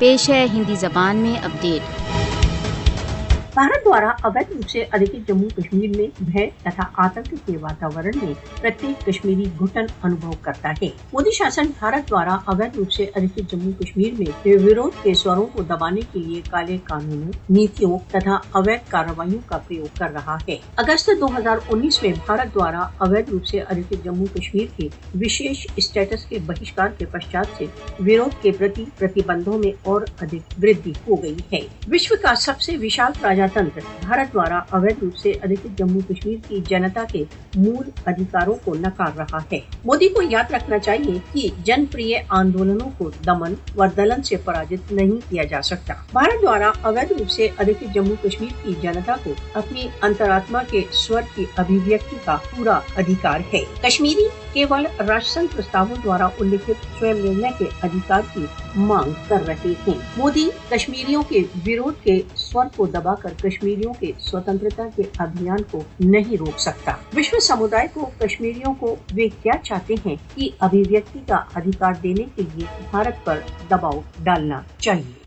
پیش ہے ہندی زبان میں اپڈیٹ۔ भारत द्वारा अवैध रूप से अधिकृत जम्मू कश्मीर में भय तथा आतंक के वातावरण में प्रत्येक कश्मीरी घुटन अनुभव करता है। मोदी शासन भारत द्वारा अवैध रूप से अधिकृत जम्मू कश्मीर में विरोध के स्वरों को दबाने के लिए काले कानूनों, नीतियों तथा अवैध कार्रवाइयों का प्रयोग कर रहा है। अगस्त 2019 में भारत द्वारा अवैध रूप से अधिकृत जम्मू कश्मीर के विशेष स्टेटस के बहिष्कार के पश्चात से विरोध के प्रति प्रतिबंधों में और अधिक वृद्धि हो गई है। विश्व का सबसे विशाल प्रजातंत्र भारत द्वारा अवैध रूप से अधिकृत जम्मू कश्मीर की जनता के मूल अधिकारों को नकार रहा है। मोदी को याद रखना चाहिए कि जनप्रिय आंदोलनों को दमन व दलन से पराजित नहीं किया जा सकता। भारत द्वारा अवैध रूप से अधिकृत जम्मू कश्मीर की जनता को अपनी अंतरात्मा के स्वर की अभिव्यक्ति का पूरा अधिकार है। कश्मीरी केवल राष्ट्रसंघ प्रस्तावों द्वारा उल्लिखित स्वयं निर्णय के अधिकार की मांग कर रहे हैं। मोदी कश्मीरियों के विरोध के स्वर को दबाकर कश्मीरियों के स्वतंत्रता के अभियान को नहीं रोक सकता। विश्व समुदाय को कश्मीरियों को वे क्या चाहते हैं कि अभिव्यक्ति का अधिकार देने के लिए भारत पर दबाव डालना चाहिए।